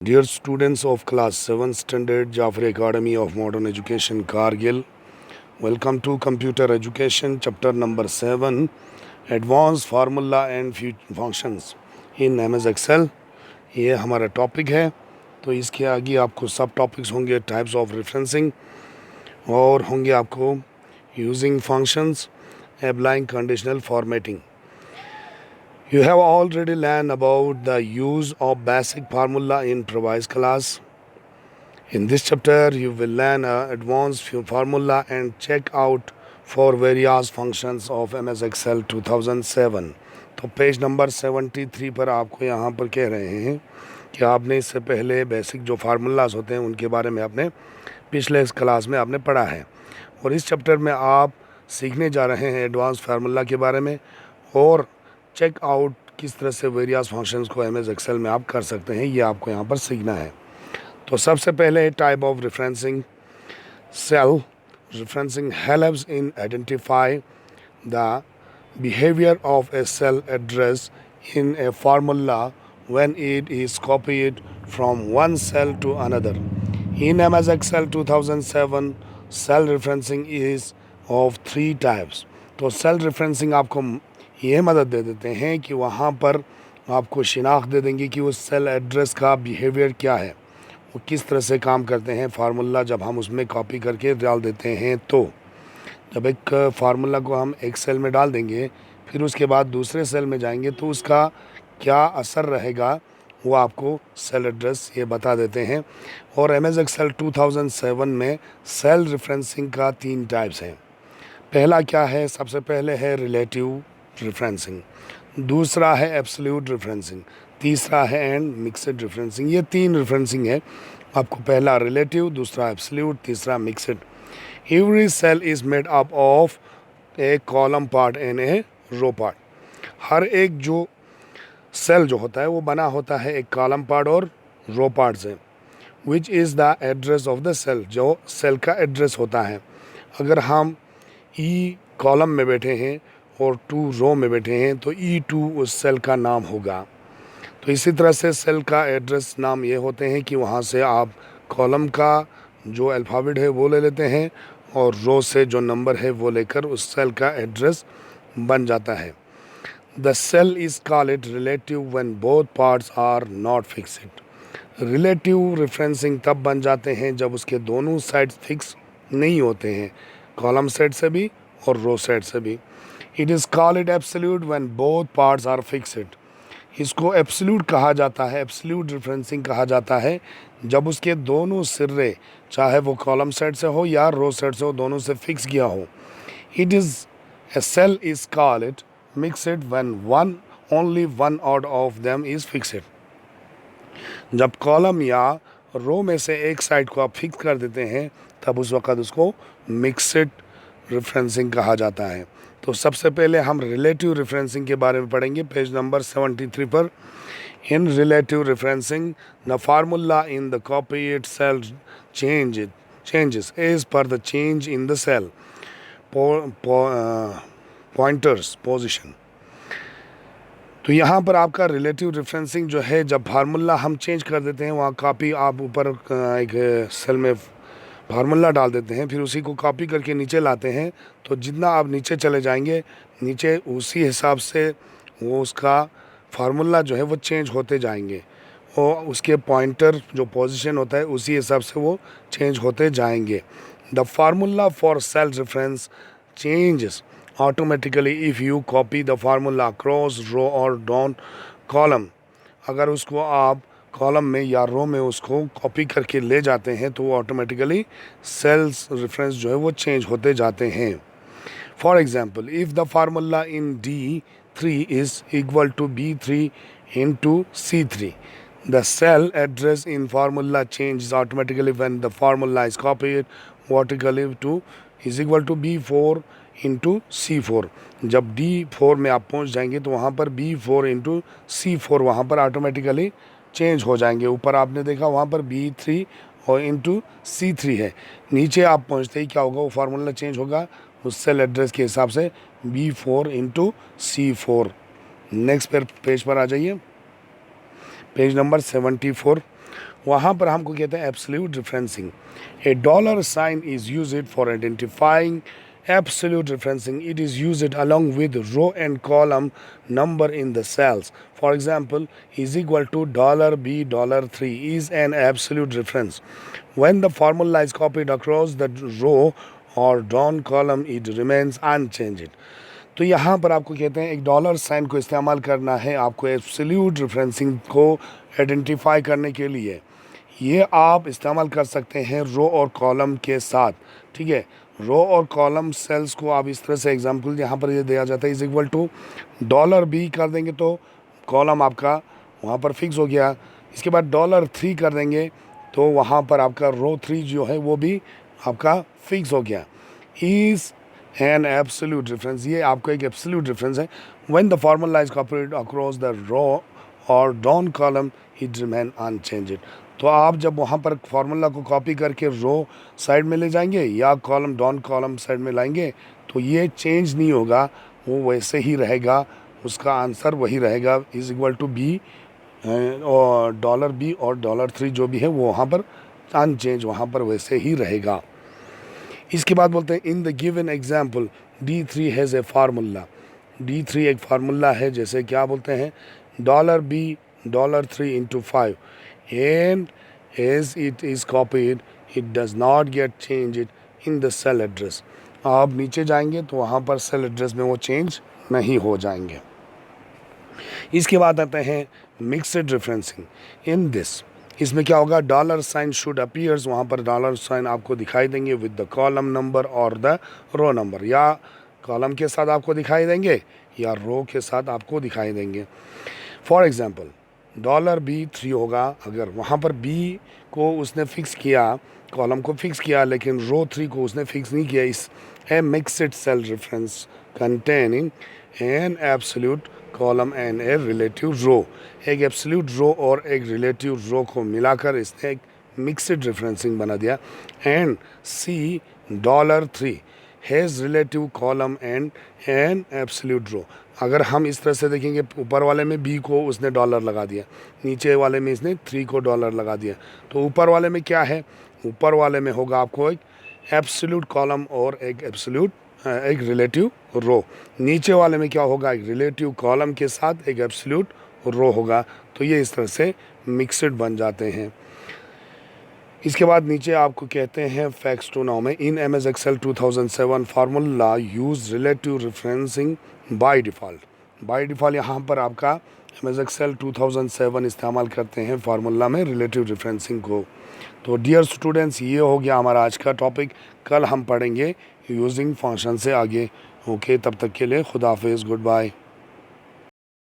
Dear students of class 7 standard Jafri Academy of Modern Education Kargil, welcome to Computer Education chapter number 7 Advanced Formula and Functions in MS Excel। ये हमारा topic है। तो इसके आगे आपको सब topics होंगे टाइप्स ऑफ रेफरेंसिंग और होंगे आपको using functions, applying conditional formatting. You have already learned about the use of basic formula in previous class. In this chapter, you will learn advanced formula and check out for various functions of MS Excel 2007. तो page number 73 पर आपको यहाँ पर कह रहे हैं कि आपने इससे पहले बेसिक जो फार्मूलाज होते हैं उनके बारे में आपने पिछले क्लास में आपने पढ़ा है, और इस चैप्टर में आप सीखने जा रहे हैं एडवांस फार्मूला के बारे में और चेक आउट किस तरह से वेरियस फंक्शंस को MS एक्सेल में आप कर सकते हैं, ये आपको यहाँ पर सीखना है। तो सबसे पहले type of referencing. Cell referencing helps in identify the behaviour of a cell address in a formula when it is copied from one cell to another. In MS Excel 2007 cell referencing is of 3 types. तो cell referencing आपको ये मदद दे देते हैं कि वहाँ पर आपको शिनाख्त दे देंगे कि उस सेल एड्रेस का बिहेवियर क्या है, वो किस तरह से काम करते हैं फार्मूला जब हम उसमें कॉपी करके डाल देते हैं। तो जब एक फार्मूला को हम एक सेल में डाल देंगे फिर उसके बाद दूसरे सेल में जाएंगे तो उसका क्या असर रहेगा वो आपको सेल एड्रेस ये बता देते हैं। और MS Excel 2007 में सेल रेफरेंसिंग का 3 टाइप्स हैं। पहला क्या है, सबसे पहले है रिलेटिव रेफरेंसिंग, दूसरा है एब्सोल्यूट रेफरेंसिंग, तीसरा है एंड मिक्सड रेफरेंसिंग। ये 3 रेफरेंसिंग है आपको, पहला रिलेटिव, दूसरा एब्सोल्यूट, तीसरा mixed. Every cell is made up of a column part and a row part. हर एक जो सेल जो होता है वो बना होता है एक कॉलम पार्ट और रो पार्ट से। Which is the address of the cell, जो सेल का एड्रेस होता है। अगर हम ई कॉलम में बैठे हैं और 2 रो में बैठे हैं तो E2 उस सेल का नाम होगा। तो इसी तरह से सेल का एड्रेस नाम ये होते हैं कि वहाँ से आप कॉलम का जो अल्फ़ाबेट है वो ले लेते हैं और रो से जो नंबर है वो लेकर उस सेल का एड्रेस बन जाता है। The cell is called relative when both parts are not fixed. Relative referencing तब बन जाते हैं जब उसके दोनों साइड्स फिक्स नहीं होते हैं, कॉलम साइड से भी और रो साइड से भी। It is called absolute when both parts are fixed. इसको एब्सोल्यूट कहा जाता है, एब्सोल्यूट रेफरेंसिंग कहा जाता है जब उसके दोनों सिरे, चाहे वो कॉलम साइड से हो या रो साइड से हो, दोनों से फिक्स किया हो। It is a cell is called mixed when only one out of them is fixed. जब कॉलम या रो में से एक साइड को आप फिक्स कर देते हैं तब उस वक़्त उसको मिक्सड रेफरेंसिंग कहा जाता है। तो सबसे पहले हम रिलेटिव रेफरेंसिंग के बारे में पढ़ेंगे पेज नंबर 73 पर। In relative referencing the formula in the copied cell changes as per the change in the cell pointers position. तो यहाँ पर आपका रिलेटिव रेफरेंसिंग जो है, जब फार्मूला हम चेंज कर देते हैं, वहाँ कॉपी आप ऊपर एक सेल में फार्मूला डाल देते हैं, फिर उसी को कॉपी करके नीचे लाते हैं, तो जितना आप नीचे चले जाएंगे नीचे उसी हिसाब से वो उसका फार्मूला जो है वो चेंज होते जाएंगे और उसके पॉइंटर जो पोजीशन होता है उसी हिसाब से वो चेंज होते जाएंगे। The formula for cell reference changes automatically if you copy the formula across row और डाउन कॉलम। अगर उसको आप कॉलम में या रो में उसको कॉपी करके ले जाते हैं तो वो ऑटोमेटिकली सेल्स रेफरेंस जो है वो चेंज होते जाते हैं। For example, if the formula in D3 is equal to B3 into C3, the cell address in formula change automatically when the formula is copied vertically to is equal to B4 into C4। जब D4 में आप पहुंच जाएंगे तो वहाँ पर B4 into C4 वहाँ पर ऑटोमेटिकली चेंज हो जाएंगे। ऊपर आपने देखा वहाँ पर B3 और इंटू C3 है, नीचे आप पहुँचते ही क्या होगा, वो फार्मूला चेंज होगा उस सेल एड्रेस के हिसाब से B4 into C4। Next page पर आ जाइए, पेज नंबर 74। वहाँ पर हमको कहते हैं absolute referencing. A dollar sign is used for identifying absolute referencing. It is used along with row and column number in the cells. For example, is equal to $B $3 is an absolute reference. When the formula is copied across the row or down column, it remains unchanged. तो यहाँ पर आपको कहते हैं एक dollar sign को इस्तेमाल करना है आपको एब्सोल्यूट रेफरेंसिंग को आइडेंटिफाई करने के लिए। ये आप इस्तेमाल कर सकते हैं रो और कॉलम के साथ, ठीक है। रो और कॉलम सेल्स को आप इस तरह से एग्जांपल यहाँ पर ये दिया जाता है इज इक्वल टू $B कर देंगे तो कॉलम आपका वहाँ पर फिक्स हो गया। इसके बाद $3 कर देंगे तो वहाँ पर आपका रो 3 जो है वो भी आपका फिक्स हो गया। इज़ एन एब्सोल्यूट रेफरेंस, ये आपको एक एब्सोल्यूट रेफरेंस है। When the formula is copied across the row और down column it remain unchanged. तो आप जब वहाँ पर फार्मूला को कॉपी करके रो साइड में ले जाएंगे या कॉलम डाउन कॉलम साइड में लाएंगे तो ये चेंज नहीं होगा, वो वैसे ही रहेगा, उसका आंसर वही रहेगा इज इक्वल टू बी और $B और $3 जो भी है वो वहाँ पर अनचेंज वहाँ पर वैसे ही रहेगा। इसके बाद बोलते हैं in the given example D3 has a formula. D3 एक फार्मूला है, जैसे क्या बोलते हैं $B $3 into 5 and as it is copied it does not get changed in the cell address। आप नीचे जाएंगे तो वहाँ पर सेल एड्रेस में वो चेंज नहीं हो जाएंगे। इसके बाद आते हैं मिक्सड रेफरेंसिंग। इन दिस इसमें क्या होगा डॉलर साइन शुड अपीयर्स, वहाँ पर डॉलर साइन आपको दिखाई देंगे विद द कॉलम नंबर और द रो नंबर, या कॉलम के साथ आपको दिखाई देंगे या रो के साथ आपको दिखाई देंगे। फॉर एग्जांपल $B 3 होगा, अगर वहाँ पर B को उसने फिक्स किया, कॉलम को फिक्स किया लेकिन रो 3 को उसने फिक्स नहीं किया, is a mixed cell reference containing an absolute column and a relative row. एक एब्सोल्यूट रो और एक रिलेटिव रो को मिलाकर इसने एक मिक्सड रेफरेंसिंग बना दिया। And C $3 has relative column and an absolute row. अगर हम इस तरह से देखेंगे ऊपर वाले में B को उसने डॉलर लगा दिया, नीचे वाले में इसने 3 को डॉलर लगा दिया, तो ऊपर वाले में क्या है, ऊपर वाले में होगा आपको एक एब्सोल्यूट कॉलम और एक रिलेटिव रो, नीचे वाले में क्या होगा एक रिलेटिव कॉलम के साथ एक एब्सोल्यूट रो होगा। तो ये इस तरह से मिक्सड बन जाते हैं। इसके बाद नीचे आपको कहते हैं फैक्ट्स टू नाउ में इन MS Excel 2007 formula use relative referencing by default यहाँ पर आपका MS Excel 2007 इस्तेमाल करते हैं फार्मूला में रिलेटिव रेफरेंसिंग को। तो डियर स्टूडेंट्स ये हो गया हमारा आज का टॉपिक, कल हम पढ़ेंगे यूजिंग फंक्शन से आगे। ओके, तब तक के लिए खुदा हाफिज़, गुड बाय।